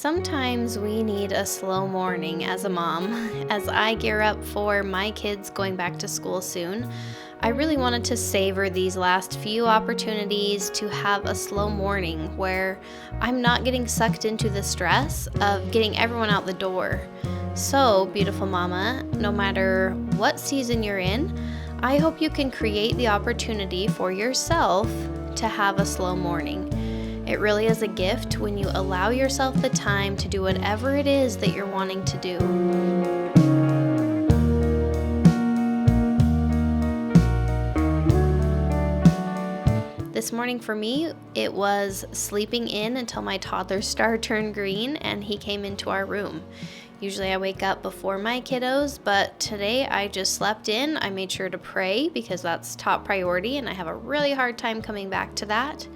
Sometimes we need a slow morning as a mom. As I gear up for my kids going back to school soon, I really wanted to savor these last few opportunities to have a slow morning where I'm not getting sucked into the stress of getting everyone out the door. So, beautiful mama, no matter what season you're in, I hope you can create the opportunity for yourself to have a slow morning. It really is a gift when you allow yourself the time to do whatever it is that you're wanting to do. This morning for me, it was sleeping in until my toddler's star turned green and he came into our room. Usually I wake up before my kiddos, but today I just slept in. I made sure to pray because that's top priority and I have a really hard time coming back to that.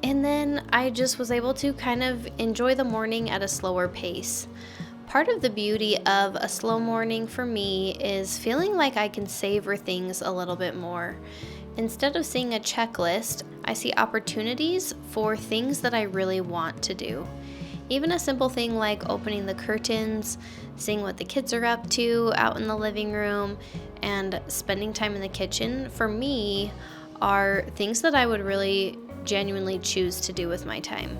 And then I just was able to kind of enjoy the morning at a slower pace. Part of the beauty of a slow morning for me is feeling like I can savor things a little bit more. Instead of seeing a checklist, I see opportunities for things that I really want to do. Even a simple thing like opening the curtains, seeing what the kids are up to out in the living room, and spending time in the kitchen, for me, are things that I would really genuinely choose to do with my time.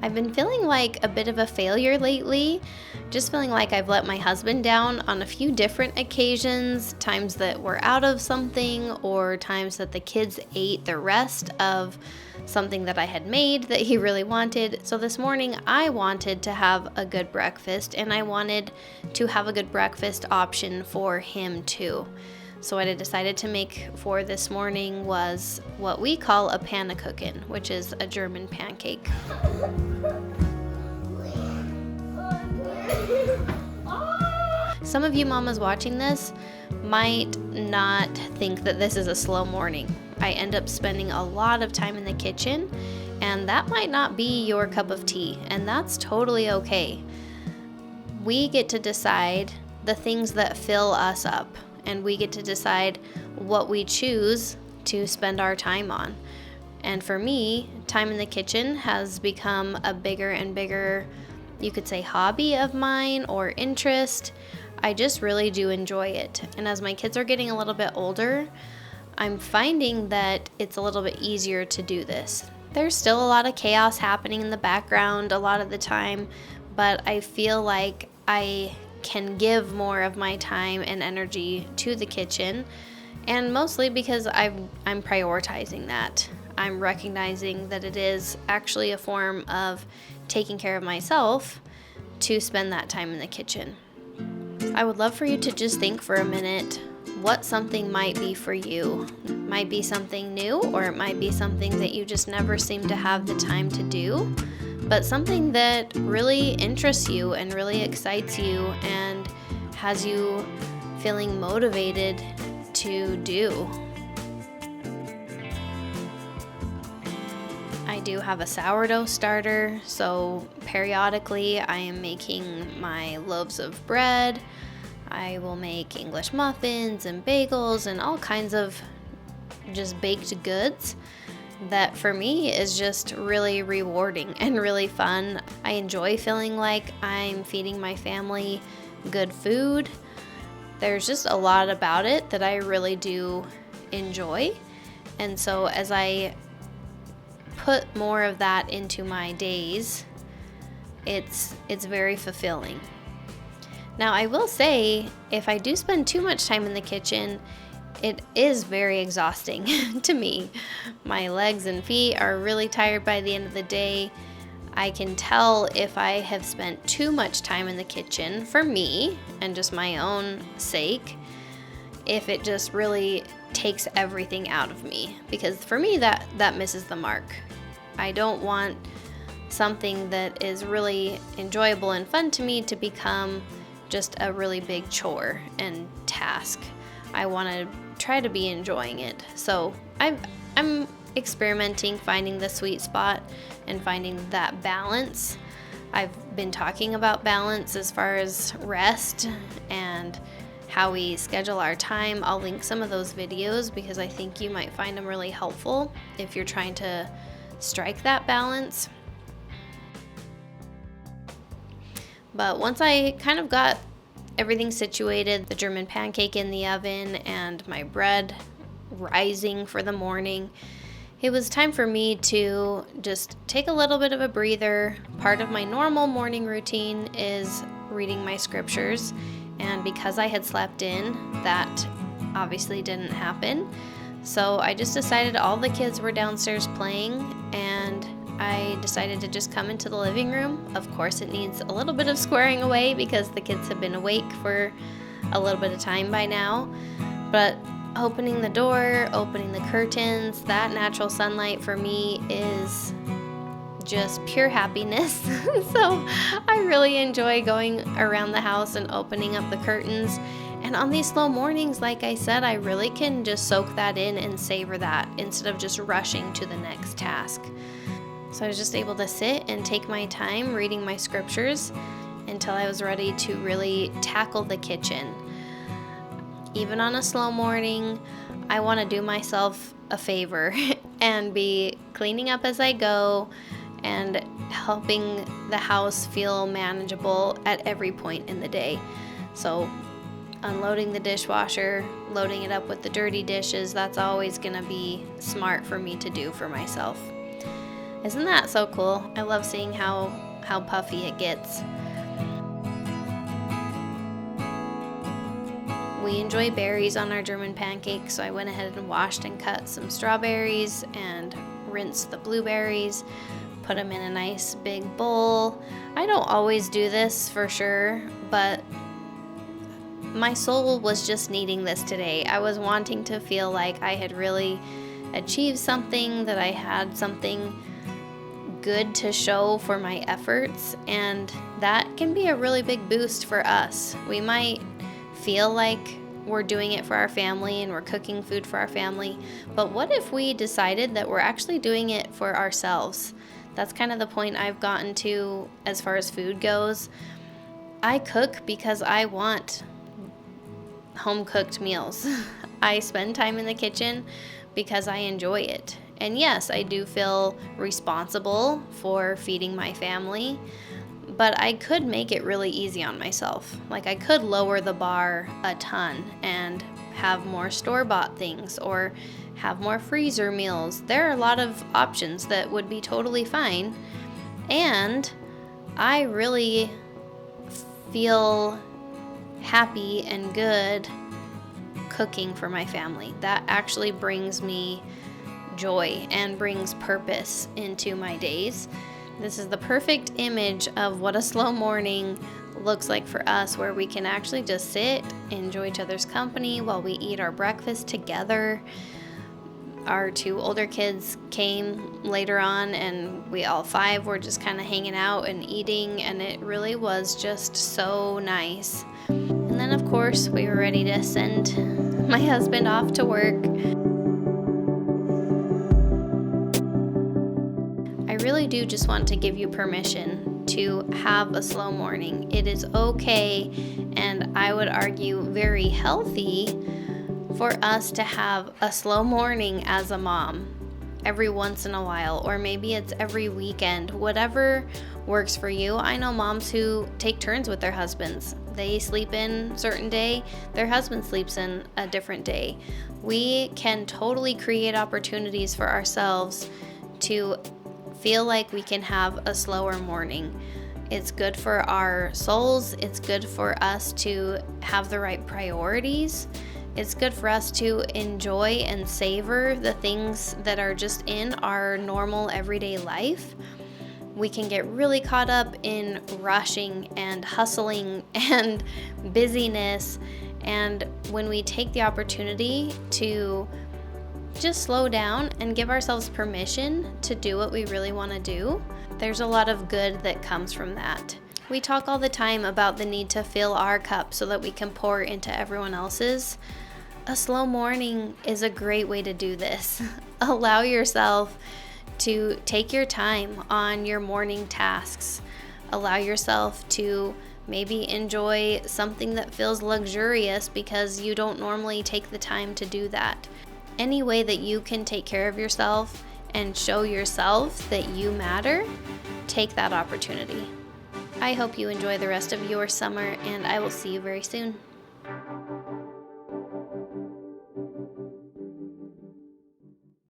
I've been feeling like a bit of a failure lately, just feeling like I've let my husband down on a few different occasions, times that we're out of something or times that the kids ate the rest of something that I had made that he really wanted. So this morning I wanted to have a good breakfast and I wanted to have a good breakfast option for him too. So what I decided to make for this morning was what we call a Pannkuchen, which is a German pancake. Some of you mamas watching this might not think that this is a slow morning. I end up spending a lot of time in the kitchen, and that might not be your cup of tea, and that's totally okay. We get to decide the things that fill us up, and we get to decide what we choose to spend our time on. And for me, time in the kitchen has become a bigger and bigger, you could say, hobby of mine or interest. I just really do enjoy it. And as my kids are getting a little bit older, I'm finding that it's a little bit easier to do this. There's still a lot of chaos happening in the background a lot of the time, but I feel like I can give more of my time and energy to the kitchen, and mostly because I'm prioritizing that. I'm recognizing that it is actually a form of taking care of myself to spend that time in the kitchen. I would love for you to just think for a minute what something might be for you. It might be something new, or it might be something that you just never seem to have the time to do, but something that really interests you and really excites you and has you feeling motivated to do. I do have a sourdough starter, so periodically I am making my loaves of bread. I will make English muffins and bagels and all kinds of just baked goods that for me is just really rewarding and really fun. I enjoy feeling like I'm feeding my family good food. There's just a lot about it that I really do enjoy. And so as I put more of that into my days, it's very fulfilling. Now, I will say, if I do spend too much time in the kitchen, it is very exhausting to me. My legs and feet are really tired by the end of the day. I can tell if I have spent too much time in the kitchen for me and just my own sake, if it just really takes everything out of me. Because for me, that misses the mark. I don't want something that is really enjoyable and fun to me to become just a really big chore and task. I want to try to be enjoying it. So I'm experimenting, finding the sweet spot and finding that balance. I've been talking about balance as far as rest and how we schedule our time. I'll link some of those videos because I think you might find them really helpful if you're trying to strike that balance. But once I kind of got everything situated, the German pancake in the oven and my bread rising for the morning, it was time for me to just take a little bit of a breather. Part of my normal morning routine is reading my scriptures, and because I had slept in, that obviously didn't happen. So I just decided all the kids were downstairs playing, and I decided to just come into the living room. Of course, it needs a little bit of squaring away because the kids have been awake for a little bit of time by now. But opening the door, opening the curtains, that natural sunlight for me is just pure happiness. So I really enjoy going around the house and opening up the curtains. And on these slow mornings, like I said, I really can just soak that in and savor that instead of just rushing to the next task. So I was just able to sit and take my time reading my scriptures until I was ready to really tackle the kitchen. Even on a slow morning, I want to do myself a favor and be cleaning up as I go and helping the house feel manageable at every point in the day. So unloading the dishwasher, loading it up with the dirty dishes, that's always going to be smart for me to do for myself. Isn't that so cool? I love seeing how puffy it gets. We enjoy berries on our German pancakes, so I went ahead and washed and cut some strawberries and rinsed the blueberries, put them in a nice big bowl. I don't always do this for sure, but my soul was just needing this today. I was wanting to feel like I had really achieved something, that I had something good to show for my efforts, and that can be a really big boost for us. We might feel like we're doing it for our family and we're cooking food for our family, but what if we decided that we're actually doing it for ourselves? That's kind of the point I've gotten to as far as food goes. I cook because I want home cooked meals. I spend time in the kitchen because I enjoy it. And yes, I do feel responsible for feeding my family, but I could make it really easy on myself. Like, I could lower the bar a ton and have more store-bought things or have more freezer meals. There are a lot of options that would be totally fine. And I really feel happy and good cooking for my family. That actually brings me joy and brings purpose into my days. This is the perfect image of what a slow morning looks like for us, where we can actually just sit, enjoy each other's company while we eat our breakfast together. Our two older kids came later on, and we all five were just kind of hanging out and eating, and it really was just so nice. And then, of course, we were ready to send my husband off to work. I really do just want to give you permission to have a slow morning. It is okay, and I would argue very healthy, for us to have a slow morning as a mom every once in a while, or maybe it's every weekend, whatever works for you. I know moms who take turns with their husbands. They sleep in a certain day, their husband sleeps in a different day. We can totally create opportunities for ourselves to feel like we can have a slower morning. It's good for our souls. It's good for us to have the right priorities. It's good for us to enjoy and savor the things that are just in our normal everyday life. We can get really caught up in rushing and hustling and busyness. And when we take the opportunity to just slow down and give ourselves permission to do what we really want to do, there's a lot of good that comes from that. We talk all the time about the need to fill our cup so that we can pour into everyone else's. A slow morning is a great way to do this. Allow yourself to take your time on your morning tasks. Allow yourself to Maybe enjoy something that feels luxurious because you don't normally take the time to do that. Any way that you can take care of yourself and show yourself that you matter, take that opportunity. I hope you enjoy the rest of your summer, and I will see you very soon.